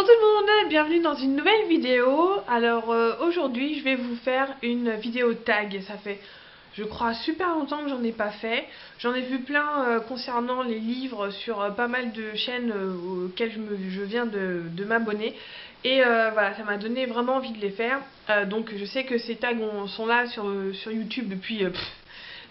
tout le monde, bienvenue dans une nouvelle vidéo. Alors aujourd'hui je vais vous faire une vidéo tag. Ça fait je crois super longtemps que j'en ai pas fait. J'en ai vu plein concernant les livres sur pas mal de chaînes auxquelles je viens de m'abonner. Et voilà, ça m'a donné vraiment envie de les faire. Donc je sais que ces tags sont là sur YouTube depuis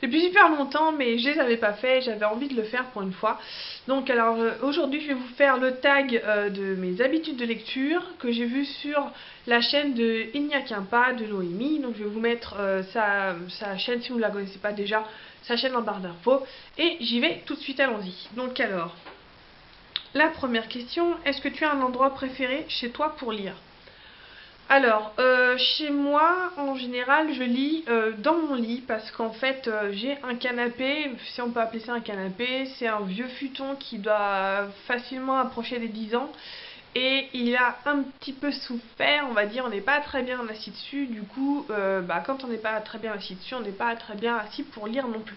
super longtemps, mais je les avais pas fait, j'avais envie de le faire pour une fois. Donc alors aujourd'hui je vais vous faire le tag de mes habitudes de lecture que j'ai vu sur la chaîne de Il n'y a qu'un pas de Noémie. Donc je vais vous mettre sa chaîne si vous ne la connaissez pas déjà, sa chaîne en barre d'infos. Et j'y vais tout de suite, allons-y. Donc alors, la première question, est-ce que tu as un endroit préféré chez toi pour lire ? Alors, chez moi, en général, je lis dans mon lit parce qu'en fait, j'ai un canapé, si on peut appeler ça un canapé, c'est un vieux futon qui doit facilement approcher des 10 ans et il a un petit peu souffert, on va dire, on n'est pas très bien assis dessus, du coup, quand on n'est pas très bien assis dessus, on n'est pas très bien assis pour lire non plus.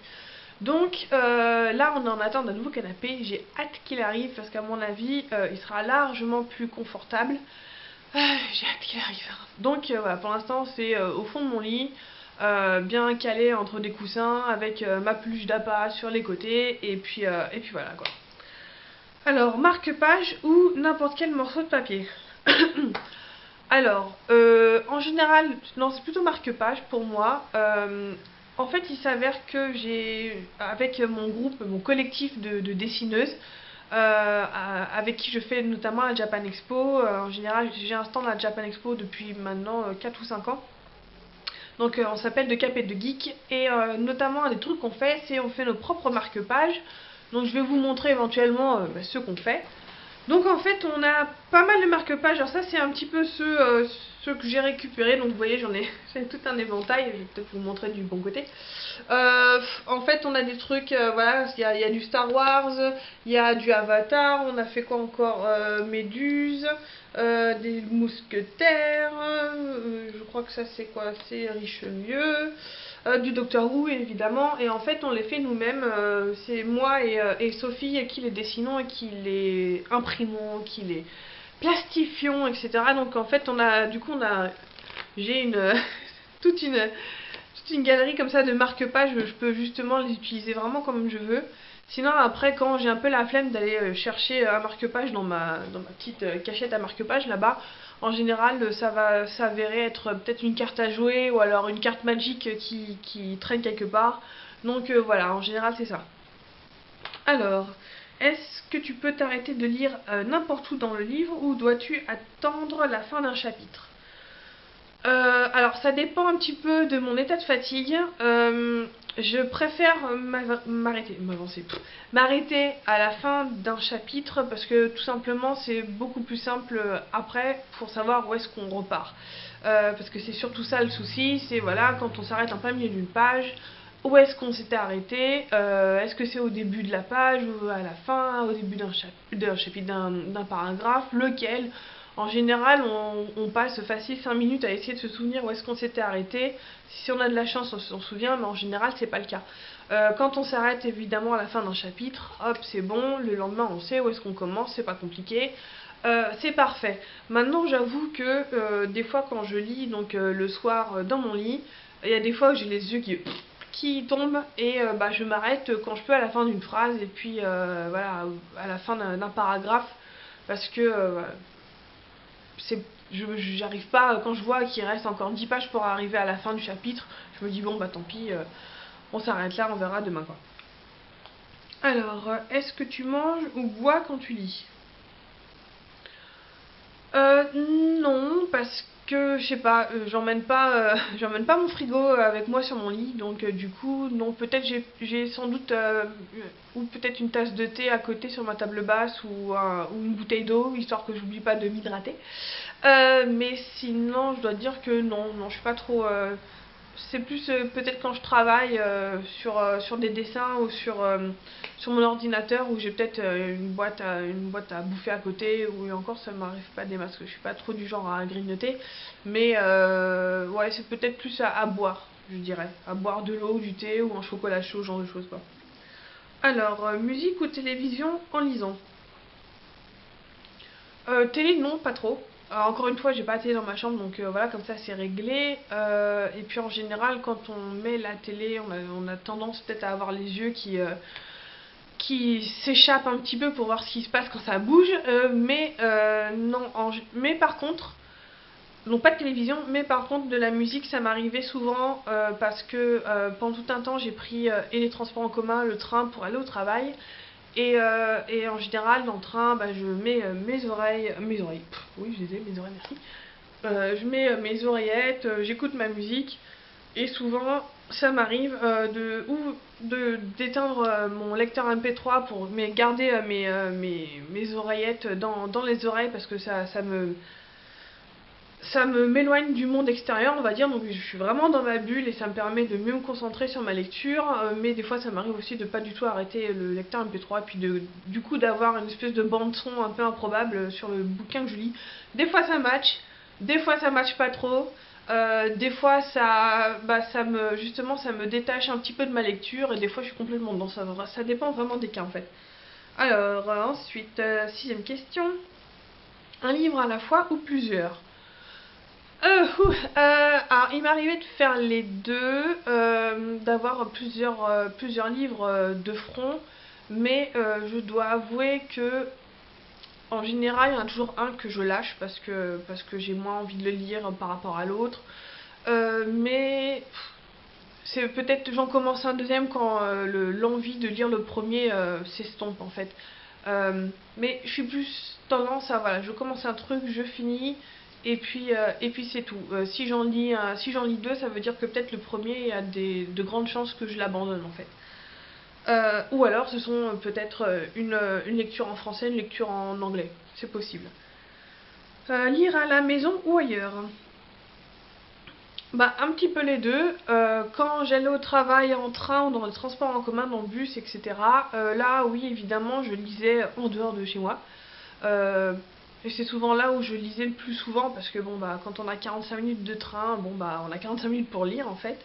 Donc là, on est en attente d'un nouveau canapé, j'ai hâte qu'il arrive parce qu'à mon avis, il sera largement plus confortable. J'ai hâte qu'il arrive. Donc voilà, pour l'instant c'est au fond de mon lit, bien calé entre des coussins, avec ma peluche d'appât sur les côtés, et puis voilà quoi. Alors, marque-page ou n'importe quel morceau de papier. Alors, en général, non, c'est plutôt marque-page pour moi. En fait, il s'avère que j'ai, avec mon groupe, mon collectif de dessineuses, avec qui je fais notamment la Japan Expo. En général, j'ai un stand à la Japan Expo depuis maintenant 4 ou 5 ans. Donc on s'appelle De Cap et de Geek. Et notamment, un des trucs qu'on fait, c'est on fait nos propres marque-pages. Donc je vais vous montrer éventuellement ce qu'on fait. Donc en fait on a pas mal de marque-pages. Alors ça c'est un petit peu ceux que j'ai récupérés. Donc vous voyez j'en ai, j'ai tout un éventail. Je vais peut-être vous montrer du bon côté. En fait on a des trucs, voilà, il y a du Star Wars, il y a du Avatar, on a fait quoi encore, Méduse, des mousquetaires, je crois que ça c'est quoi, c'est Richelieu, du Docteur Who évidemment, et en fait on les fait nous-mêmes, c'est moi et Sophie qui les dessinons et qui les imprimons, qui les plastifions, etc. Donc en fait j'ai une toute une galerie comme ça de marque-pages, je peux justement les utiliser vraiment comme je veux. Sinon après quand j'ai un peu la flemme d'aller chercher un marque-page dans ma petite cachette à marque-page là-bas, en général ça va s'avérer être peut-être une carte à jouer ou alors une carte magique qui traîne quelque part. Donc voilà, en général c'est ça. Alors, est-ce que tu peux t'arrêter de lire n'importe où dans le livre ou dois-tu attendre la fin d'un chapitre ? Alors ça dépend un petit peu de mon état de fatigue. Je préfère m'arrêter à la fin d'un chapitre parce que tout simplement c'est beaucoup plus simple après pour savoir où est-ce qu'on repart. Parce que c'est surtout ça le souci, c'est voilà, quand on s'arrête en plein milieu d'une page, où est-ce qu'on s'était arrêté, est-ce que c'est au début de la page ou à la fin, au début d'un chapitre, d'un paragraphe, lequel. En général, on passe facile 5 minutes à essayer de se souvenir où est-ce qu'on s'était arrêté. Si on a de la chance, on s'en souvient, mais en général, c'est pas le cas. Quand on s'arrête évidemment à la fin d'un chapitre, hop, c'est bon, le lendemain, on sait où est-ce qu'on commence, c'est pas compliqué. C'est parfait. Maintenant, j'avoue que des fois, quand je lis donc le soir dans mon lit, il y a des fois où j'ai les yeux qui tombent et je m'arrête quand je peux à la fin d'une phrase et puis voilà, à la fin d'un paragraphe parce que j'arrive pas, quand je vois qu'il reste encore 10 pages pour arriver à la fin du chapitre, je me dis bon bah tant pis, on s'arrête là, on verra demain quoi. Alors, est-ce que tu manges ou bois quand tu lis ? Non, parce que je sais pas, j'emmène pas mon frigo avec moi sur mon lit, donc du coup, non, peut-être j'ai sans doute ou peut-être une tasse de thé à côté sur ma table basse ou une bouteille d'eau, histoire que j'oublie pas de m'hydrater. Mais sinon, je dois dire que non, je suis pas trop. C'est plus peut-être quand je travaille sur des dessins ou sur mon ordinateur où j'ai peut-être une boîte à bouffer à côté ou encore ça m'arrive pas des masques, je suis pas trop du genre à grignoter, mais ouais c'est peut-être plus à boire, je dirais, à boire de l'eau, du thé ou un chocolat chaud, ce genre de choses quoi. Alors, musique ou télévision en lisant ? Télé, non, pas trop. Encore une fois, j'ai pas la télé dans ma chambre, donc voilà, comme ça c'est réglé. Et puis en général, quand on met la télé, on a tendance peut-être à avoir les yeux qui s'échappent un petit peu pour voir ce qui se passe quand ça bouge. Mais non, mais par contre, non pas de télévision, mais par contre de la musique, ça m'arrivait souvent parce que pendant tout un temps, j'ai pris et les transports en commun, le train pour aller au travail. Et en général, dans le train, bah, je mets mes oreilles, oui, je disais mes oreilles, merci. Je mets mes oreillettes, j'écoute ma musique, et souvent, ça m'arrive d'éteindre mon lecteur MP3 pour garder mes oreillettes dans les oreilles parce que ça me m'éloigne du monde extérieur, on va dire, donc je suis vraiment dans ma bulle et ça me permet de mieux me concentrer sur ma lecture, mais des fois ça m'arrive aussi de pas du tout arrêter le lecteur MP3 et puis du coup d'avoir une espèce de bande son un peu improbable sur le bouquin que je lis. Des fois ça match, des fois ça match pas trop, des fois justement ça me détache un petit peu de ma lecture et des fois je suis complètement dedans, ça dépend vraiment des cas en fait. Alors ensuite, sixième question, un livre à la fois ou plusieurs? Alors, il m'arrivait de faire les deux, d'avoir plusieurs livres de front, mais je dois avouer que en général, il y en a toujours un que je lâche parce que j'ai moins envie de le lire par rapport à l'autre. Mais c'est peut-être j'en commence un deuxième quand l'envie de lire le premier s'estompe en fait. Mais je suis plus tendance à voilà, je commence un truc, je finis et puis c'est tout. Si j'en lis deux, ça veut dire que peut-être le premier il y a de grandes chances que je l'abandonne en fait. Ou alors ce sont peut-être une lecture en français, une lecture en anglais, c'est possible. Lire à la maison ou ailleurs? Bah, un petit peu les deux. Quand j'allais au travail en train ou dans les transports en commun, dans le bus, etc., là, oui, évidemment, je lisais en dehors de chez moi. Euh, et c'est souvent là où je lisais le plus souvent parce que bon, bah, quand on a 45 minutes de train, bon, bah, on a 45 minutes pour lire en fait.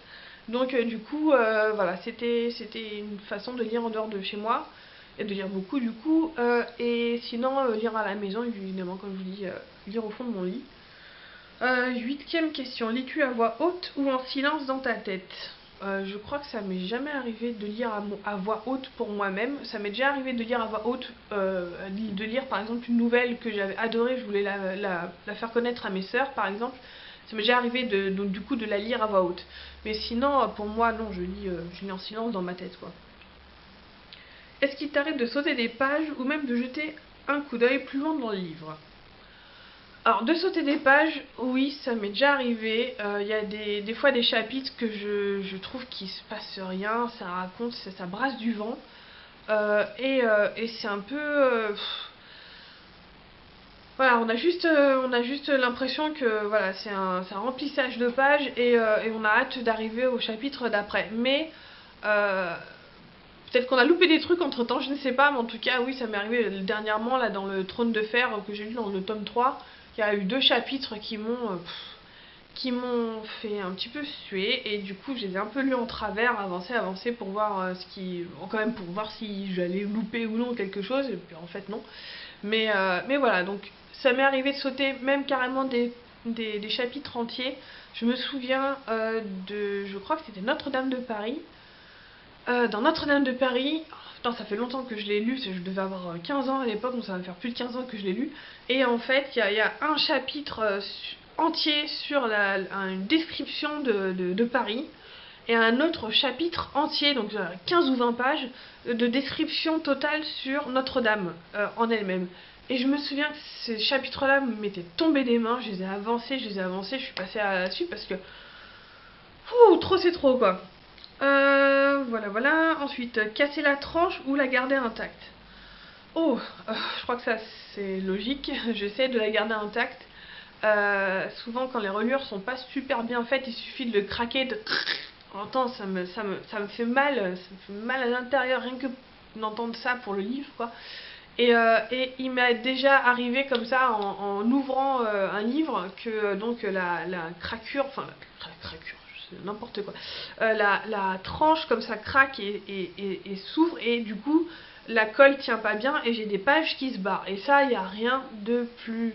Donc, du coup, voilà, c'était une façon de lire en dehors de chez moi et de lire beaucoup du coup. Et sinon, lire à la maison, évidemment, comme je vous dis, lire au fond de mon lit. Huitième question. Lis-tu à voix haute ou en silence dans ta tête? Je crois que ça m'est jamais arrivé de lire à voix haute pour moi-même. Ça m'est déjà arrivé de lire à voix haute, de lire par exemple une nouvelle que j'avais adorée, je voulais la faire connaître à mes sœurs par exemple. Ça m'est déjà arrivé donc, du coup de la lire à voix haute. Mais sinon, pour moi, non, je lis en silence dans ma tête quoi. Est-ce qu'il t'arrive de sauter des pages ou même de jeter un coup d'œil plus loin dans le livre? Alors, de sauter des pages, oui, ça m'est déjà arrivé. Il y a des fois des chapitres que je trouve qu'il se passe rien, ça raconte, ça brasse du vent. Et c'est un peu. Voilà, on a juste l'impression que voilà, c'est un remplissage de pages et on a hâte d'arriver au chapitre d'après. Mais euh, peut-être qu'on a loupé des trucs entre temps, je ne sais pas, mais en tout cas, oui, ça m'est arrivé dernièrement là dans le Trône de Fer que j'ai lu dans le tome 3. Il y a eu deux chapitres qui m'ont fait un petit peu suer et du coup je les ai un peu lus en travers, avancé pour voir quand même pour voir si j'allais louper ou non quelque chose, et puis en fait non. Mais voilà, donc ça m'est arrivé de sauter même carrément des chapitres entiers. Je me souviens je crois que c'était Notre-Dame de Paris. Dans Notre-Dame de Paris, oh, putain, ça fait longtemps que je l'ai lu, je devais avoir 15 ans à l'époque, donc ça va faire plus de 15 ans que je l'ai lu. Et en fait, il y a un chapitre entier sur une description de Paris, et un autre chapitre entier, donc 15 ou 20 pages, de description totale sur Notre-Dame en elle-même. Et je me souviens que ces chapitres-là m'étaient tombés des mains, je les ai avancés, je suis passée à la suite parce que... trop c'est trop quoi. Voilà. Ensuite, casser la tranche ou la garder intacte. Oh, je crois que ça c'est logique. J'essaie de la garder intacte. Souvent, quand les reliures sont pas super bien faites, il suffit de le craquer, de... Entends, ça me fait mal. Ça me fait mal à l'intérieur, rien que d'entendre ça pour le livre, quoi. Et il m'est déjà arrivé comme ça en ouvrant un livre que donc la craquure, enfin la craquure, n'importe quoi, la tranche comme ça craque et s'ouvre et du coup la colle tient pas bien et j'ai des pages qui se barrent. Et ça, il n'y a rien de plus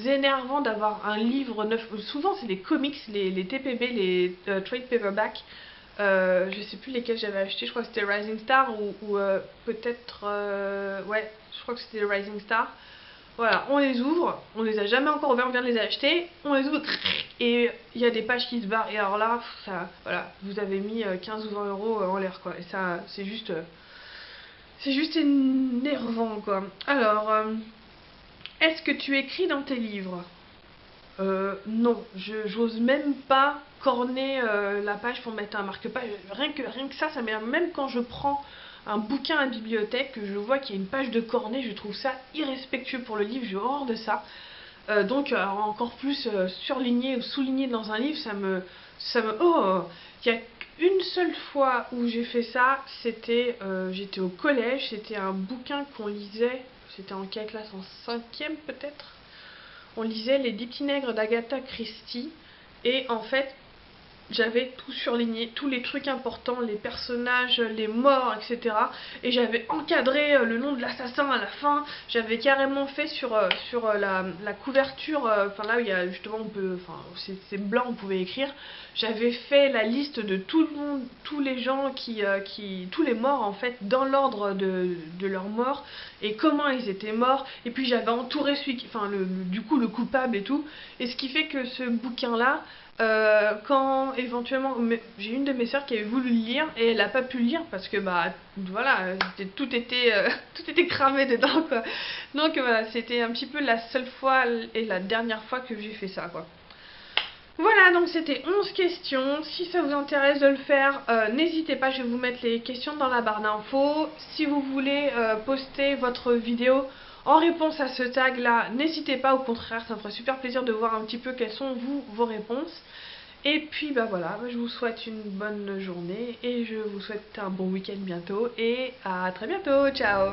énervant d'avoir un livre neuf. Souvent, c'est les comics, les TPB, les trade paperback. Je sais plus lesquels j'avais acheté, je crois que c'était Rising Star ou peut-être. Ouais, je crois que c'était Rising Star. Voilà, on les ouvre, on les a jamais encore ouverts, on vient de les acheter, on les ouvre et il y a des pages qui se barrent. Et alors là, ça, voilà, vous avez mis 15 ou 20 euros en l'air quoi. Et ça, c'est juste énervant quoi. Alors, est-ce que tu écris dans tes livres? Non, j'ose même pas corner la page pour mettre un marque-page. Rien que ça m'énerve. Même quand je prends un bouquin à la bibliothèque, que je vois qu'il y a une page de cornet, je trouve ça irrespectueux pour le livre, j'ai horreur de ça. Encore plus surligné ou souligné dans un livre, oh, il y a une seule fois où j'ai fait ça, j'étais au collège, c'était un bouquin qu'on lisait, c'était en quelle classe? En cinquième peut-être? On lisait Les 10 petits nègres d'Agatha Christie et en fait j'avais tout surligné, tous les trucs importants, les personnages, les morts, etc. Et j'avais encadré le nom de l'assassin à la fin. J'avais carrément fait sur la couverture, enfin là où il y a justement, c'est blanc, on pouvait écrire. J'avais fait la liste de tout le monde, tous les gens tous les morts en fait, dans l'ordre de leur mort et comment ils étaient morts. Et puis j'avais entouré du coup le coupable et tout. Et ce qui fait que ce bouquin-là, quand éventuellement j'ai une de mes sœurs qui avait voulu le lire et elle a pas pu le lire parce que bah voilà tout était tout était cramé dedans quoi. Donc voilà, c'était un petit peu la seule fois et la dernière fois que j'ai fait ça quoi. Voilà, donc c'était 11 questions. Si ça vous intéresse de le faire, n'hésitez pas, je vais vous mettre les questions dans la barre d'infos. Si vous voulez poster votre vidéo en réponse à ce tag là, n'hésitez pas, au contraire, ça me ferait super plaisir de voir un petit peu quelles sont vos réponses. Et puis bah voilà, je vous souhaite une bonne journée et je vous souhaite un bon week-end bientôt et à très bientôt, ciao!